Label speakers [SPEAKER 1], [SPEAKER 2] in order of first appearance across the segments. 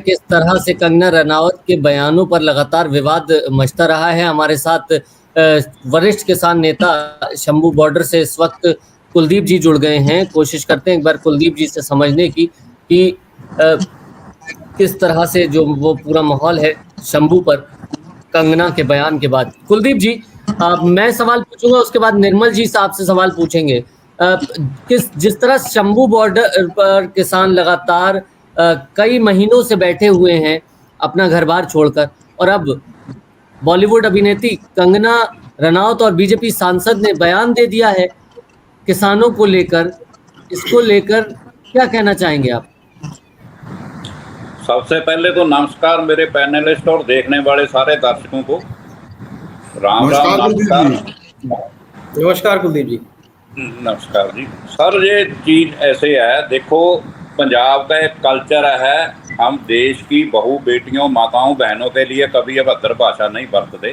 [SPEAKER 1] किस तरह से कंगना रनावत के बयानों पर लगातार विवाद मचता रहा है। हमारे साथ वरिष्ठ किसान नेता शंभू बॉर्डर से इस वक्त कुलदीप जी जुड़ गए हैं। कोशिश करते हैं एक बार कुलदीप जी से समझने की कि किस तरह से जो वो पूरा माहौल है शंभू पर कंगना के बयान के बाद। कुलदीप जी, मैं सवाल पूछूंगा, उसके बाद निर्मल जी से आपसे सवाल पूछेंगे। जिस तरह शंभू बॉर्डर पर किसान लगातार कई महीनों से बैठे हुए हैं अपना घर बार छोड़कर, और अब बॉलीवुड अभिनेत्री कंगना रनावत और बीजेपी सांसद ने बयान दे दिया है किसानों को लेकर, इसको लेकर क्या कहना चाहेंगे आप?
[SPEAKER 2] सबसे पहले तो नमस्कार मेरे पैनलिस्ट और देखने वाले सारे दर्शकों को। राम राम, नमस्कार।
[SPEAKER 3] नमस्कार कुलदीप जी।
[SPEAKER 2] नमस्कार जी। सर, ये चीज ऐसे है, देखो पंजाब का एक कल्चर है, हम देश की बहू बेटियों माताओं बहनों के लिए कभी अभद्र भाषा नहीं बरतते।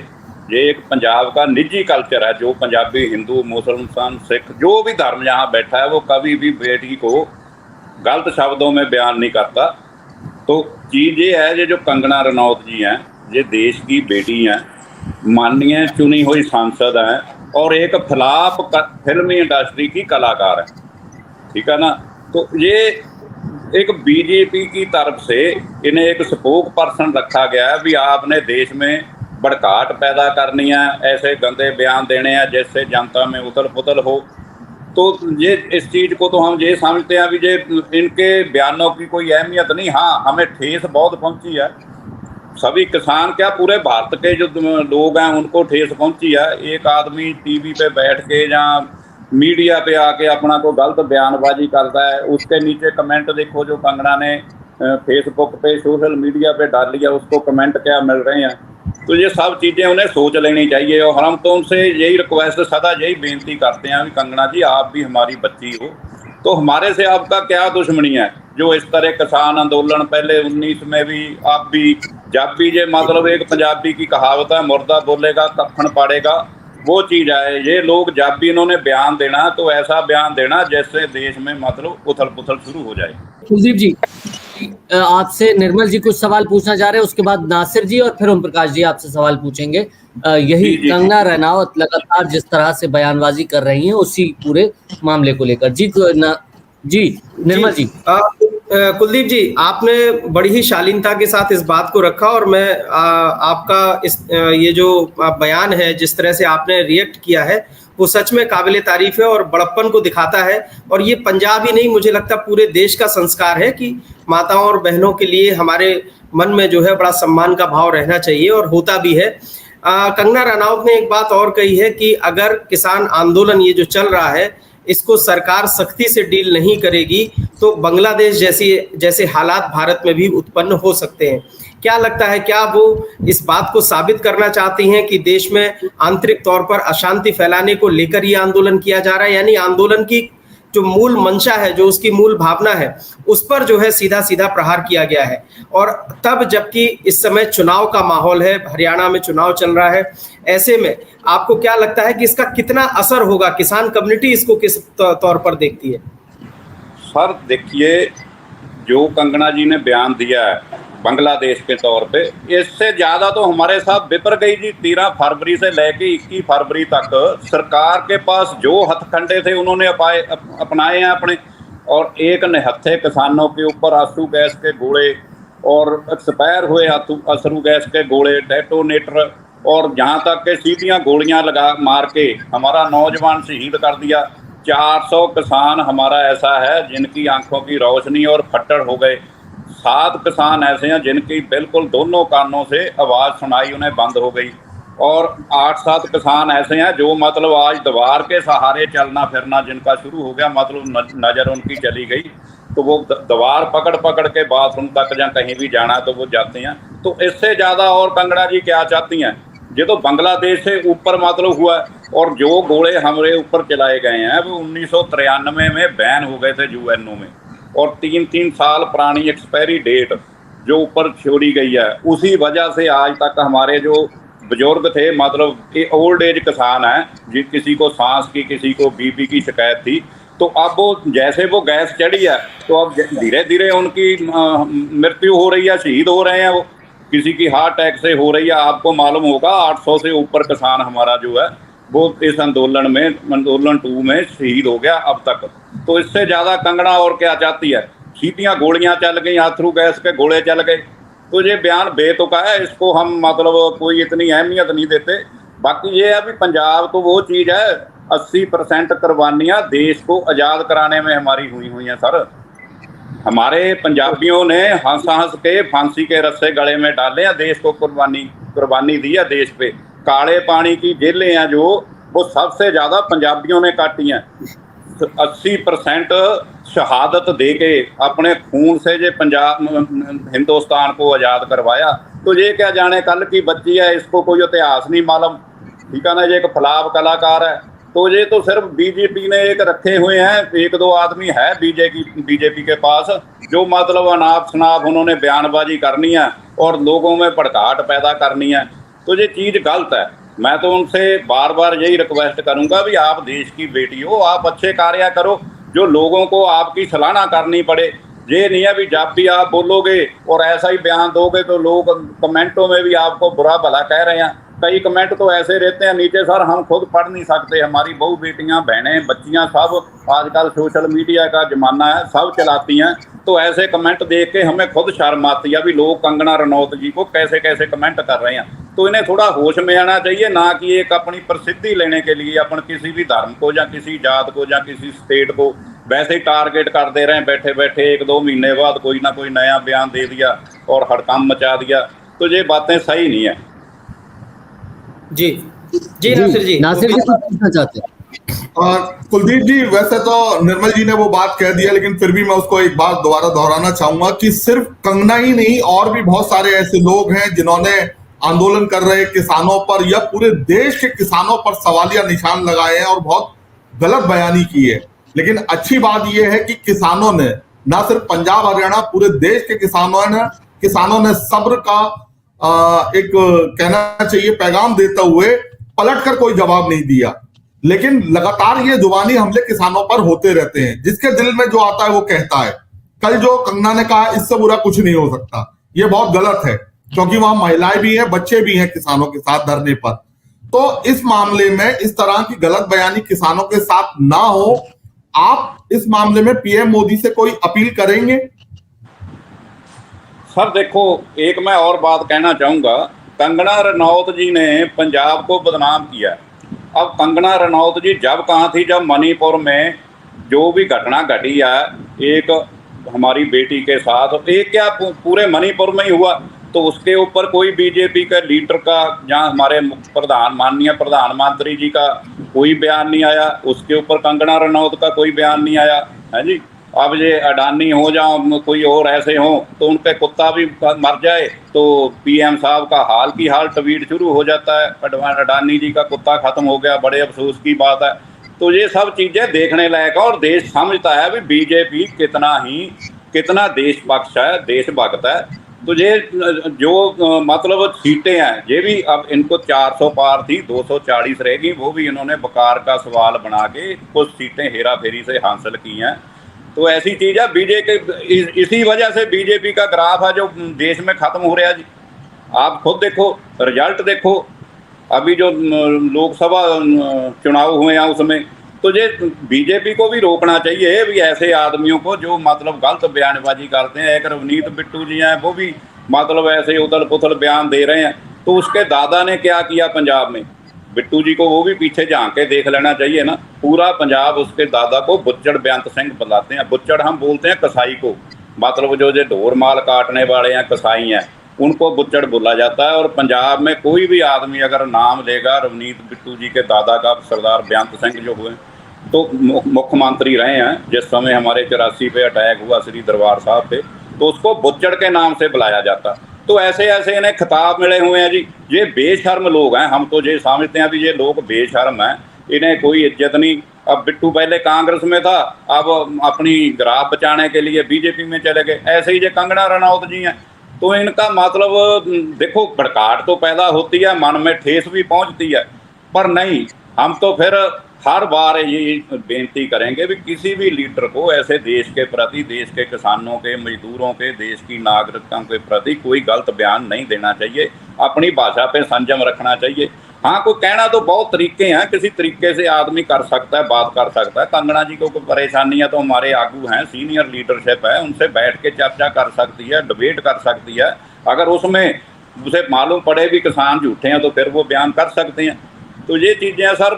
[SPEAKER 2] ये एक पंजाब का निजी कल्चर है। जो पंजाबी हिंदू मुसलमान सिख जो भी धर्म यहाँ बैठा है वो कभी भी बेटी को गलत शब्दों में बयान नहीं करता। तो चीज़ ये है, ये जो कंगना रनौत जी हैं, ये देश की बेटी हैं, माननीय चुनी हुई सांसद हैं और एक फ्लॉप फिल्मी इंडस्ट्री की कलाकार है, ठीक है ना। तो ये एक बीजेपी की तरफ से इन्हें एक स्पोक पर्सन रखा गया है भी आपने देश में भड़काहट पैदा करनी है, ऐसे गंदे बयान देने हैं जिससे जनता में उथल पुथल हो। तो ये इस चीज़ को तो हम ये समझते हैं भी ये इनके बयानों की कोई अहमियत नहीं। हाँ, हमें ठेस बहुत पहुंची है, सभी किसान क्या पूरे भारत के जो लोग हैं उनको ठेस पहुंची है। एक आदमी टीवी पे बैठ के या मीडिया पे आके अपना को गलत बयानबाजी करता है, उसके नीचे कमेंट देखो जो कंगना ने फेसबुक पे सोशल मीडिया पे डाल लिया, उसको कमेंट क्या मिल रहे हैं। तो ये सब चीज़ें उन्हें सोच लेनी चाहिए। और हम तो उनसे यही रिक्वेस्ट, सदा यही बेनती करते हैं कि कंगना जी आप भी हमारी बच्ची हो, तो हमारे से आपका क्या दुश्मनी है। जो इस तरह किसान आंदोलन पहले 19 में भी आप भी जब भी ये मतलब एक पंजाबी की कहावत है, मुर्दा बोलेगा कफन पाड़ेगा, वो चीज़ है। ये लोग जब भी इन्होंने बयान देना तो ऐसा बयान देना जिससे देश में मतलब उथल पुथल शुरू हो जाए।
[SPEAKER 1] कुलदीप जी, आपसे निर्मल जी कुछ सवाल पूछना चाह रहे हैं, उसके बाद नासिर जी और फिर ओम प्रकाश जी आपसे सवाल पूछेंगे। यही कंगना रनावत लगातार जिस तरह से बयानबाजी कर रही हैं उसी पूरे मामले को लेकर। जी निर्मल जी।
[SPEAKER 3] कुलदीप जी, आपने बड़ी ही शालीनता के साथ इस बात को रखा और मैं आपका ये जो बयान है, जिस तरह से आपने रिएक्ट किया है, वो सच में काबिले तारीफ है और बड़प्पन को दिखाता है। और ये पंजाब ही नहीं, मुझे लगता पूरे देश का संस्कार है कि माताओं और बहनों के लिए हमारे मन में जो है बड़ा सम्मान का भाव रहना चाहिए, और होता भी है। कंगना रनावत ने एक बात और कही है कि अगर किसान आंदोलन ये जो चल रहा है इसको सरकार सख्ती से डील नहीं करेगी तो बांग्लादेश जैसे हालात भारत में भी उत्पन्न हो सकते हैं। क्या लगता है, क्या वो इस बात को साबित करना चाहती हैं कि देश में आंतरिक तौर पर अशांति फैलाने को लेकर ये आंदोलन किया जा रहा है, यानी आंदोलन की जो मूल मंशा है, जो उसकी मूल भावना है, उस पर जो है सीधा सीधा प्रहार किया गया है। और तब जबकि इस समय चुनाव का माहौल है, हरियाणा में चुनाव चल रहा है, ऐसे में आपको क्या लगता है कि इसका कितना असर होगा, किसान कम्युनिटी इसको किस तौर पर देखती है?
[SPEAKER 2] सर देखिए, जो कंगना जी ने बयान दिया है बांग्लादेश के तौर पे, इससे ज़्यादा तो हमारे साथ विपर गई जी। 13 फरवरी से लेके 21 फरवरी तक सरकार के पास जो हथकंडे थे उन्होंने अपनाए हैं अपने, और एक निहत्थे किसानों के ऊपर आंसू गैस के गोले और एक्सपायर हुए आंसू गैस के गोले, डेटोनेटर, और जहाँ तक के सीधियाँ गोलियाँ लगा मार के हमारा नौजवान शहीद कर दिया। 400 किसान हमारा ऐसा है जिनकी आंखों की रोशनी और फट्टड़ हो गए। 7 किसान ऐसे हैं जिनकी बिल्कुल दोनों कानों से आवाज़ सुनाई उन्हें बंद हो गई, और 8-7 किसान ऐसे हैं जो मतलब आज दीवार के सहारे चलना फिरना जिनका शुरू हो गया, मतलब नज़र उनकी चली गई, तो वो दीवार पकड़ पकड़ के बाथरूम तक या कहीं भी जाना तो वो जाते हैं। तो इससे ज़्यादा और कंगना जी क्या चाहती हैं? ये तो बांग्लादेश से ऊपर मतलब हुआ, और जो गोले हमारे ऊपर चलाए गए हैं वो 1993 में बैन हो गए थे यूएनओ में, और 3-3 साल पुरानी एक्सपायरी डेट जो ऊपर छोड़ी गई है, उसी वजह से आज तक हमारे जो बुजुर्ग थे, मतलब ओल्ड एज किसान हैं, किसी को सांस की किसी को बीपी की शिकायत थी, तो अब वो जैसे वो गैस चढ़ी है तो अब धीरे धीरे उनकी मृत्यु हो रही है, शहीद हो रहे हैं वो, किसी की हार्ट अटैक से हो रही है। आपको मालूम होगा 800 से ऊपर किसान हमारा जो है वो इस आंदोलन 2 में शहीद हो गया अब तक। तो इससे ज़्यादा कंगना और क्या चाहती है? सीटियाँ गोलियाँ चल गई, आथरू गैस के गोले चल गए। तो ये बयान बेतुका है, इसको हम मतलब कोई इतनी अहमियत नहीं देते। बाकी ये है भी पंजाब तो वो चीज़ है, 80% कुर्बानियाँ देश को आज़ाद कराने में हमारी हुई हैं सर। हमारे पंजाबियों ने हंस हंस के फांसी के रस्से गले में डाले हैं, देश को कुर्बानी दी है देश पे। काले पानी की जेलें हैं जो, वो सबसे ज़्यादा पंजाबियों ने काटी हैं। 80% शहादत दे के अपने खून से ये पंजाब हिंदुस्तान को आज़ाद करवाया। तो ये क्या जाने कल की बच्ची है, इसको कोई इतिहास नहीं मालूम, ठीक है ना। ये एक फलाव कलाकार है। तो ये तो सिर्फ बीजेपी ने एक रखे हुए हैं, 1-2 आदमी है बीजेपी के पास जो मतलब अनाप शनाप उन्होंने बयानबाजी करनी है और लोगों में भड़काहट पैदा करनी है। तो ये चीज़ गलत है। मैं तो उनसे बार बार यही रिक्वेस्ट करूंगा भी आप देश की बेटी हो, आप अच्छे कार्य करो जो लोगों को आपकी सराहना करनी पड़े। ये नहीं है भी जब भी आप बोलोगे और ऐसा ही बयान दोगे तो लोग कमेंटों में भी आपको बुरा भला कह रहे हैं। कई कमेंट तो ऐसे रहते हैं नीचे सर, हम खुद पढ़ नहीं सकते, हमारी बहू बेटियां बहनें बच्चियां सब आजकल सोशल मीडिया का जमाना है, सब चलाती हैं। तो ऐसे कमेंट देख के हमें खुद शर्म आती है भी लोग कंगना रनौत जी को कैसे कैसे कमेंट कर रहे हैं। तो इन्हें थोड़ा होश में आना चाहिए, ना कि एक अपनी प्रसिद्धि लेने के लिए अपन किसी भी धर्म को या किसी जात को या किसी स्टेट को वैसे ही टारगेट कर दे रहे हैं बैठे बैठे। 1-2 महीने बाद कोई ना कोई नया बयान दे दिया और हड़कंप मचा दिया। तो ये बातें सही नहीं है।
[SPEAKER 3] जी नासिर जी
[SPEAKER 1] कुछ पूछना चाहते हैं?
[SPEAKER 4] कुलदीप जी, वैसे तो निर्मल जी ने वो बात कह दिया, लेकिन फिर भी मैं उसको एक बार दोबारा दोहराना चाहूंगा कि सिर्फ कंगना ही नहीं, और भी बहुत सारे ऐसे लोग हैं जिन्होंने आंदोलन कर रहे किसानों पर या पूरे देश के किसानों पर सवालिया निशान लगाए हैं और बहुत गलत बयानी की है। लेकिन अच्छी बात यह है कि किसानों ने, ना सिर्फ पंजाब हरियाणा, पूरे देश के किसानों ने सब्र का एक कहना चाहिए पैगाम देते हुए पलटकर कोई जवाब नहीं दिया। लेकिन लगातार ये जुबानी हमले किसानों पर होते रहते हैं, जिसके दिल में जो आता है वो कहता है। कल जो कंगना ने कहा इससे बुरा कुछ नहीं हो सकता, ये बहुत गलत है, क्योंकि वहां महिलाएं भी हैं, बच्चे भी हैं किसानों के साथ धरने पर। तो इस मामले में इस तरह की गलत बयानी किसानों के साथ ना हो। आप इस मामले में पीएम मोदी से कोई अपील करेंगे?
[SPEAKER 2] सर देखो, एक मैं और बात कहना चाहूँगा। कंगना रनौत जी ने पंजाब को बदनाम किया। अब कंगना रनौत जी जब कहाँ थी, जब मणिपुर में जो भी घटना घटी है एक हमारी बेटी के साथ, एक क्या पूरे मणिपुर में ही हुआ, तो उसके ऊपर कोई बीजेपी के लीडर का या हमारे माननीय प्रधानमंत्री जी का कोई बयान नहीं आया, उसके ऊपर कंगना रनौत का कोई बयान नहीं आया है जी। अब ये अडानी हो जाओ, कोई और ऐसे हो तो उनके कुत्ता भी मर जाए तो पीएम साहब का हाल की हाल ट्वीट शुरू हो जाता है, अडानी जी का कुत्ता खत्म हो गया, बड़े अफसोस की बात है। तो ये सब चीज़ें देखने लायक है और देश समझता है भी बीजेपी कितना देशपक्ष है, देशभक्त है। तो ये जो मतलब सीटें हैं ये भी अब इनको 400 पार थी, 240 रहेगी, वो भी इन्होंने बकार का सवाल बना के कुछ सीटें हेरा फेरी से हासिल की हैं। तो ऐसी चीज़ है बीजेपी, इसी वजह से बीजेपी का ग्राफ है जो देश में खत्म हो रहा है जी। आप खुद देखो, रिजल्ट देखो, अभी जो लोकसभा चुनाव हुए हैं उसमें। तो ये बीजेपी को भी रोकना चाहिए भी ऐसे आदमियों को जो मतलब गलत बयानबाजी करते हैं। एक रवनीत बिट्टू जी हैं, वो भी मतलब ऐसे उथल पुथल बयान दे रहे हैं। तो उसके दादा ने क्या किया पंजाब में, बिट्टू जी को वो भी पीछे झांक के देख लेना चाहिए ना। पूरा पंजाब उसके दादा को बुच्चड़ बेअंत सिंह बुलाते हैं। बुच्चड़ हम बोलते हैं कसाई को, मतलब जो ढोर माल काटने वाले हैं, कसाई हैं, उनको बुच्चड़ बोला जाता है। और पंजाब में कोई भी आदमी अगर नाम लेगा रवनीत बिट्टू जी के दादा का, सरदार बेअंत सिंह जो हुए तो मुख्यमंत्री रहे हैं जिस समय हमारे 84 पे अटैक हुआ श्री दरबार साहब पे, तो उसको बुच्चड़ के नाम से बुलाया जाता। तो ऐसे ऐसे इन्हें खिताब मिले हुए हैं जी। ये बेशर्म लोग हैं, हम तो ये समझते हैं भी ये लोग बेशर्म हैं, इन्हें कोई इज्जत नहीं। अब बिट्टू पहले कांग्रेस में था, अब अपनी ग्राफ बचाने के लिए बीजेपी में चले गए। ऐसे ही जो कंगना रनौत जी हैं, तो इनका मतलब देखो भड़काहट तो पैदा होती है, मन में ठेस भी पहुंचती है, पर नहीं, हम तो फिर हर बार ये बेनती करेंगे भी किसी भी लीडर को ऐसे देश के प्रति, देश के किसानों के, मजदूरों के, देश की नागरिकता के प्रति कोई गलत बयान नहीं देना चाहिए, अपनी भाषा पे संयम रखना चाहिए। हाँ, कोई कहना तो बहुत तरीके हैं, किसी तरीके से आदमी कर सकता है, बात कर सकता है। कंगना जी को कोई परेशानी है तो हमारे आगू हैं, सीनियर लीडरशिप है, उनसे बैठ के चर्चा कर सकती है, डिबेट कर सकती है। अगर उसमें उसे मालूम पड़े भी किसान झूठे हैं तो फिर वो बयान कर सकते हैं। तो ये चीज़ें सर,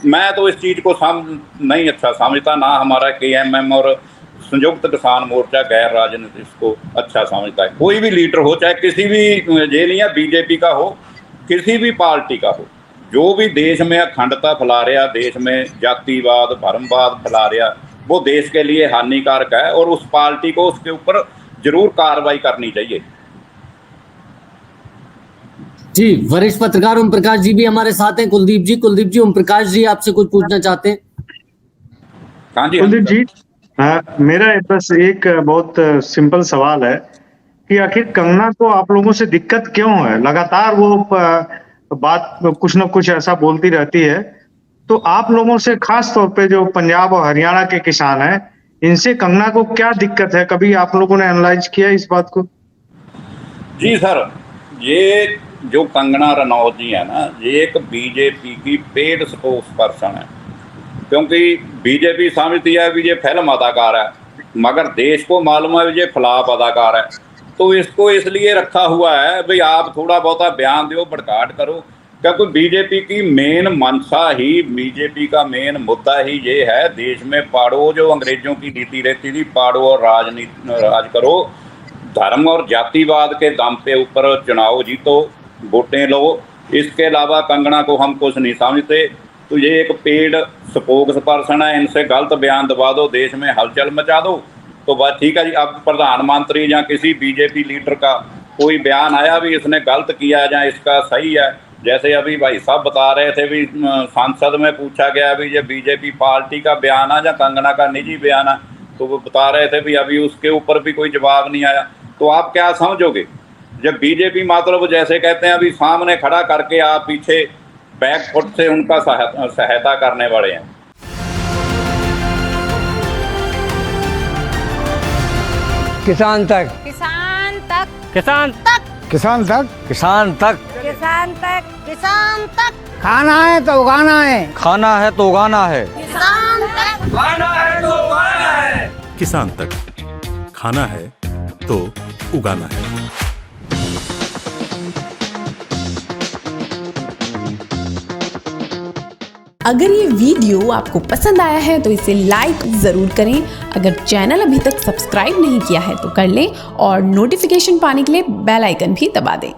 [SPEAKER 2] मैं तो इस चीज़ को नहीं अच्छा समझता, ना हमारा KMM और संयुक्त किसान मोर्चा गैर राजनीतिक को अच्छा समझता है। कोई भी लीडर हो, चाहे किसी भी, ये नहीं है BJP का हो, किसी भी पार्टी का हो, जो भी देश में अखंडता फैला रहा, देश में जातिवाद, धर्मवाद फैला रहा, वो देश के लिए हानिकारक है और उस पार्टी को उसके ऊपर जरूर कार्रवाई करनी चाहिए।
[SPEAKER 1] जी, वरिष्ठ पत्रकार ओम प्रकाश जी भी हमारे साथ हैं। कुलदीप जी, ओम प्रकाश जी आपसे कुछ पूछना चाहते हैं?
[SPEAKER 2] हाँ जी
[SPEAKER 5] कुलदीप जी, मेरा बस एक बहुत सिंपल सवाल है कि आखिर कंगना को आप लोगों से दिक्कत क्यों है? लगातार वो बात कुछ न कुछ ऐसा बोलती रहती है, तो आप लोगों से, खास तौर पे जो पंजाब और हरियाणा के किसान हैं, इनसे कंगना को क्या दिक्कत है? कभी आप लोगों ने एनालाइज किया इस बात को?
[SPEAKER 2] जी सर, ये जो कंगना रनौत जी है ना, ये एक BJP की पेड स्पोक्स पर्सन है, क्योंकि BJP समझती है कि ये फिल्म अदाकार है, मगर देश को मालूम है ये फ्लॉप अदाकार है। तो इसको इसलिए रखा हुआ है भाई आप थोड़ा बहुता बयान दो, भड़काट करो, क्योंकि BJP की मेन मंशा ही, BJP का मेन मुद्दा ही ये है, देश में पाड़ो, जो अंग्रेजों की नीति रहती थी, पाड़ो और राज करो, धर्म और जातिवाद के दम पे ऊपर चुनाव जीतो, वोटें लो। इसके अलावा कंगना को हम कुछ नहीं समझते। तो ये एक पेड स्पोक्स पर्सन है, इनसे गलत बयान दबा दो, देश में हलचल मचा दो, तो बस ठीक है जी। अब प्रधानमंत्री या किसी BJP लीडर का कोई बयान आया भी इसने गलत किया या इसका सही है, जैसे अभी भाई साहब बता रहे थे भी संसद में पूछा गया भी ये BJP पार्टी का बयान है या कंगना का निजी बयान है, तो वो बता रहे थे भी अभी उसके ऊपर भी कोई जवाब नहीं आया। तो आप क्या समझोगे जब BJP मतलब जैसे कहते हैं अभी सामने खड़ा करके आप पीछे बैकफुट से उनका सहायता करने वाले हैं।
[SPEAKER 6] किसान तक,
[SPEAKER 7] किसान तक,
[SPEAKER 6] किसान तक,
[SPEAKER 7] किसान तक,
[SPEAKER 6] किसान तक,
[SPEAKER 7] किसान तक, किसान तक,
[SPEAKER 6] खाना है तो उगाना है, खाना है तो उगाना है,
[SPEAKER 7] किसान तक,
[SPEAKER 6] खाना है तो उगाना है,
[SPEAKER 8] किसान तक, खाना है तो उगाना है।
[SPEAKER 9] अगर ये वीडियो आपको पसंद आया है तो इसे लाइक ज़रूर करें। अगर चैनल अभी तक सब्सक्राइब नहीं किया है तो कर लें और नोटिफिकेशन पाने के लिए बेल आइकन भी दबा दें।